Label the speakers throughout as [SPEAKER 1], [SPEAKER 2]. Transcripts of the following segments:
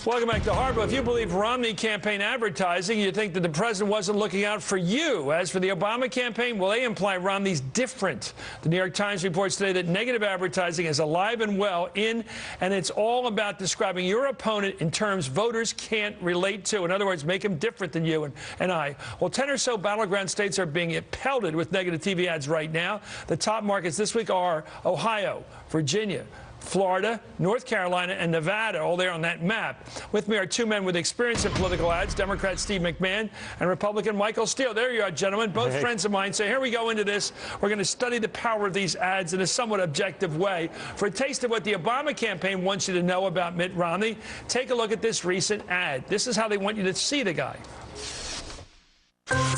[SPEAKER 1] Welcome back to Hardball. If you believe Romney campaign advertising, you think that the president wasn't looking out for you. As for the Obama campaign, well, they imply Romney's different. The New York Times reports today that negative advertising is alive and well in, and it's all about describing your opponent in terms voters can't relate to. In other words, make him different than you and I. Well, 10 or so battleground states are being pelted with negative TV ads right now. The top markets this week are Ohio, Virginia, Florida, North Carolina, and Nevada, all there on that map. With me are two men with experience in political ads, Democrat Steve McMahon and Republican Michael Steele. There you are, gentlemen, both friends of mine. So here we go into this. We're going to study the power of these ads in a somewhat objective way. For a taste of what the Obama campaign wants you to know about Mitt Romney, take a look at this recent ad. This is how they want you to see the guy.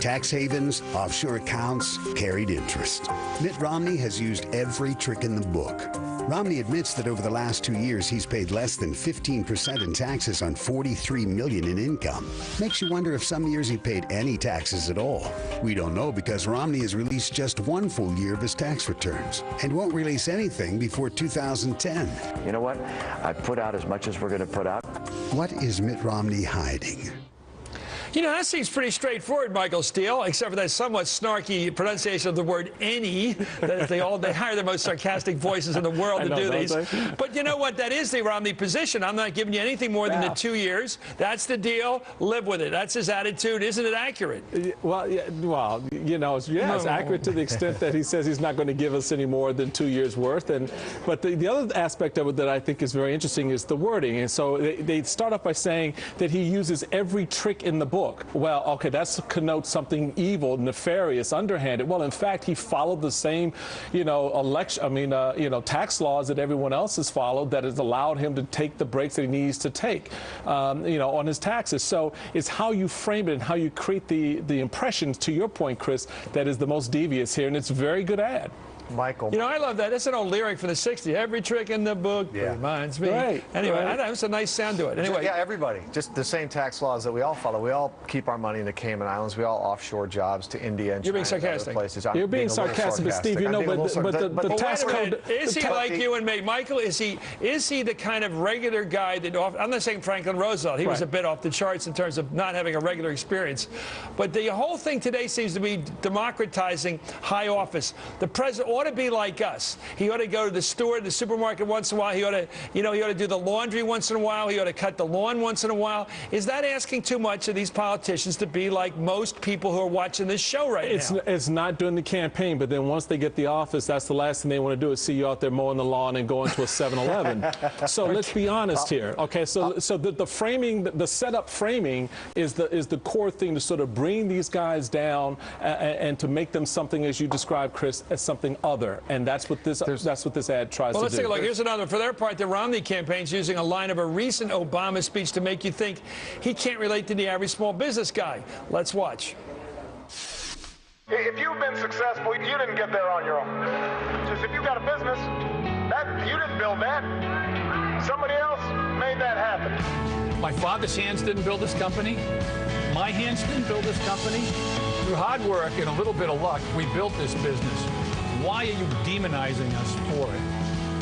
[SPEAKER 2] Tax havens, offshore accounts, carried interest. Mitt Romney has used every trick in the book. Romney admits that over the last 2 years, he's paid less than 15% in taxes on $43 million in income. Makes you wonder if some years he paid any taxes at all. We don't know because Romney has released just one full year of his tax returns and won't release anything before 2010.
[SPEAKER 3] You know what? I put out as much as we're going to put out. What
[SPEAKER 2] is Mitt Romney hiding?
[SPEAKER 1] You know, that seems pretty straightforward, Michael Steele, except for that somewhat snarky pronunciation of the word any. That they hire the most sarcastic voices in the world to do these. But you know what? That is the Romney position. I'm not giving you anything more than the 2 years. That's the deal. Live with it. That's his attitude. Isn't it accurate?
[SPEAKER 4] Well, you know, it's accurate to the extent that he says he's not going to give us any more than 2 years' worth. But the other aspect of it that I think is very interesting is the wording. And so they start off by saying that he uses every trick in the book. Well, okay, that connotes something evil, nefarious, underhanded. Well, in fact, he followed the same, tax laws that everyone else has followed that has allowed him to take the breaks that he needs to take, on his taxes. So it's how you frame it and how you create the impressions, to your point, Chris, that is the most devious here, and it's a very good ad.
[SPEAKER 5] Michael.
[SPEAKER 1] You know, I love that. That's an old lyric from the 60s. Every trick in the book reminds me.
[SPEAKER 4] Right.
[SPEAKER 1] Anyway, that's a nice sound to it. Anyway.
[SPEAKER 5] Yeah, everybody. Just the same tax laws that we all follow. We all keep our money in the Cayman Islands. We all offshore jobs to India and
[SPEAKER 1] You're being
[SPEAKER 5] China
[SPEAKER 1] sarcastic.
[SPEAKER 5] And other places.
[SPEAKER 1] You're
[SPEAKER 4] being sarcastic, but Steve, you know, but the tax code.
[SPEAKER 1] Is he like you and me? Michael, is he the kind of regular guy that, I'm not saying Franklin Roosevelt. He was a bit off the charts in terms of not having a regular experience. But the whole thing today seems to be democratizing high office. The president ought to be like us. He ought to go to the store, the supermarket once in a while. He ought to, he ought to do the laundry once in a while. He ought to cut the lawn once in a while. Is that asking too much of these politicians to be like most people who are watching this show right now?
[SPEAKER 4] It's not during the campaign, but then once they get the office, that's the last thing they want to do is see you out there mowing the lawn and going to a 7-Eleven. So let's be honest here. Okay, so the framing, the setup framing is the core thing to sort of bring these guys down and to make them something, as you described, Chris, as something other, and that's what this ad tries to do.
[SPEAKER 1] Well, let's take a look. Here's another. For their part, the Romney campaign's using a line of a recent Obama speech to make you think he can't relate to the average small business guy. Let's watch.
[SPEAKER 6] If you've been successful, you didn't get there on your own. Just if you got a business, you didn't build that. Somebody else made that happen.
[SPEAKER 7] My father's hands didn't build this company. My hands didn't build this company. Through hard work and a little bit of luck, we built this business. Why are you demonizing us for it?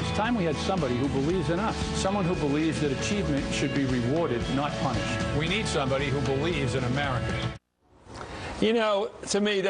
[SPEAKER 7] It's time we had somebody who believes in us, someone who believes that achievement should be rewarded, not punished. We need somebody who believes in America.
[SPEAKER 1] You know, to me,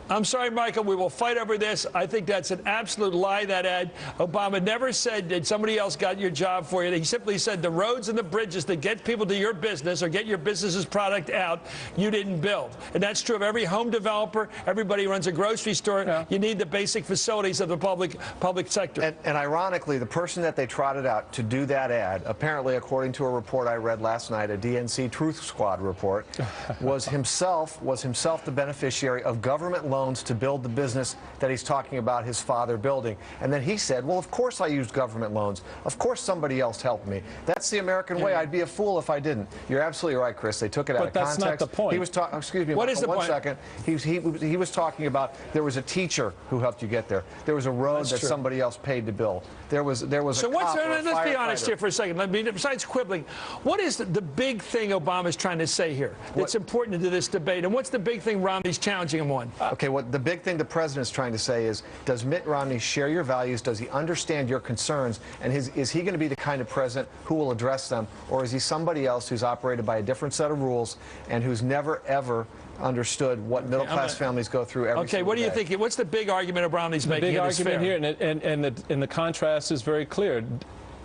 [SPEAKER 1] I'm sorry, Michael, we will fight over this. I think that's an absolute lie, that ad. Obama never said that somebody else got your job for you. He simply said the roads and the bridges that get people to your business or get your business's product out, you didn't build. And that's true of every home developer, everybody who runs a grocery store. Yeah. You need the basic facilities of the public sector.
[SPEAKER 5] And ironically, the person that they trotted out to do that ad, apparently, according to a report I read last night, a DNC Truth Squad report, was himself the beneficiary of government loans to build the business that he's talking about his father building. And then he said, well, of course I used government loans. Of course somebody else helped me. That's the American way. I'd be a fool if I didn't. You're absolutely right, Chris. They took it out of context.
[SPEAKER 4] But that's not the point.
[SPEAKER 5] He was talking, excuse me,
[SPEAKER 1] what is the
[SPEAKER 5] one
[SPEAKER 1] point?
[SPEAKER 5] second. He was talking about there was a teacher who helped you get there. There was a road that somebody else paid to build. There was a cop or a
[SPEAKER 1] let's be honest
[SPEAKER 5] firefighter.
[SPEAKER 1] here for a second. Besides quibbling, what is the big thing Obama's trying to say here that's important to this debate? And what's the big thing Romney's challenging him on?
[SPEAKER 5] Okay. Okay, what the big thing the president's trying to say is, does Mitt Romney share your values? Does he understand your concerns? And is he going to be the kind of president who will address them? Or is he somebody else who's operated by a different set of rules and who's never, ever understood what middle-class families go through every
[SPEAKER 1] Okay, what do you think? What's the big argument Romney's making?
[SPEAKER 4] The big argument here, and the contrast is very clear.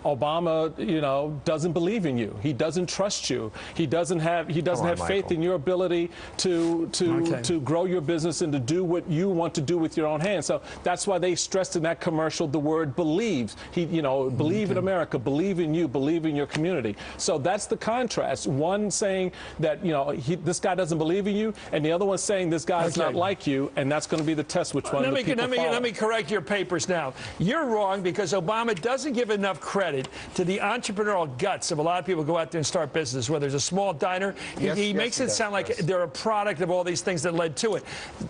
[SPEAKER 4] Obama, doesn't believe in you. He doesn't trust you. He doesn't have faith in your ability to grow your business and to do what you want to do with your own hands. So that's why they stressed in that commercial the word believes. Believe in America, believe in you, believe in your community. So that's the contrast. One saying that this guy doesn't believe in you, and the other one saying this guy is not like you, and that's going to be the test. Which one?
[SPEAKER 1] Let me correct your papers now. You're wrong because Obama doesn't give enough credit to the entrepreneurial guts of a lot of people who go out there and start business. Whether there's a small diner, he makes it sound like they're a product of all these things that led to it.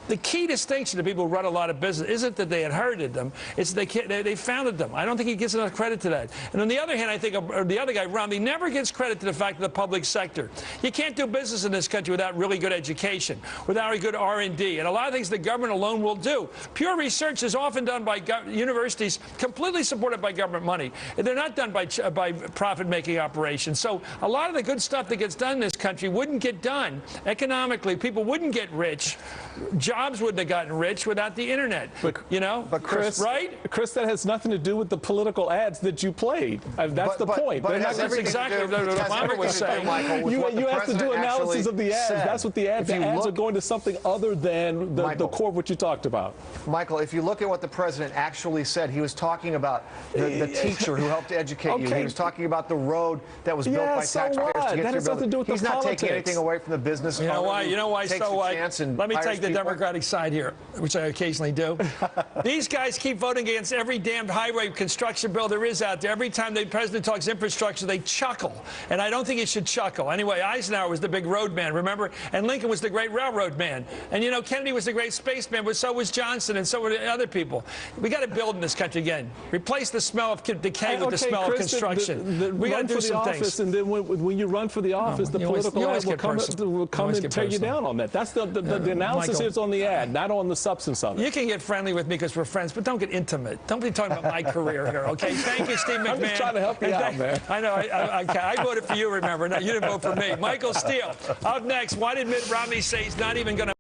[SPEAKER 1] The key distinction to people who run a lot of business isn't that they inherited them; it's they founded them. I don't think he gives enough credit to that. And on the other hand, I think the other guy, Romney, never gives credit to the fact of the public sector. You can't do business in this country without really good education, without a good R&D, and a lot of things the government alone will do. Pure research is often done by universities, completely supported by government money. They're not done by profit-making operations. So a lot of the good stuff that gets done in this country wouldn't get done economically. People wouldn't get rich. Jobs wouldn't have gotten rich without the internet.
[SPEAKER 5] But
[SPEAKER 4] Chris,
[SPEAKER 1] right?
[SPEAKER 4] Chris, that has nothing to do with the political ads that you played. That's the point.
[SPEAKER 5] But
[SPEAKER 1] that's exactly what Obama was saying.
[SPEAKER 4] You have to do analysis of the ads. That's what the ads are going to something other than the core of what you talked about.
[SPEAKER 5] Michael, if you look at what the president actually said, he was talking about the teacher who helped educate you. He was talking about the road that was built by taxpayers to get through building. He's not taking anything away from the business.
[SPEAKER 1] You know why? So what? Let me take the Democratic side here, which I occasionally do. These guys keep voting against every damned highway construction bill there is out there. Every time the president talks infrastructure, they chuckle. And I don't think he should chuckle. Anyway, Eisenhower was the big road man, remember? And Lincoln was the great railroad man. And, Kennedy was the great spaceman, but so was Johnson and so were other people. We got to build in this country again. Replace the smell of decay with the smell of construction. We got to do some things.
[SPEAKER 4] And then when you run for the office, the political ad will come and tear you down on that. That's the analysis is on the ad, not on the substance of it.
[SPEAKER 1] You can get friendly with me because we're friends, but don't get intimate. Don't be talking about my career here, okay? Thank you, Steve McMahon.
[SPEAKER 4] I'm just trying to help you out, man.
[SPEAKER 1] I know. I voted for you, remember. No, you didn't vote for me. Michael Steele. Up next, why did Mitt Romney say he's not even going to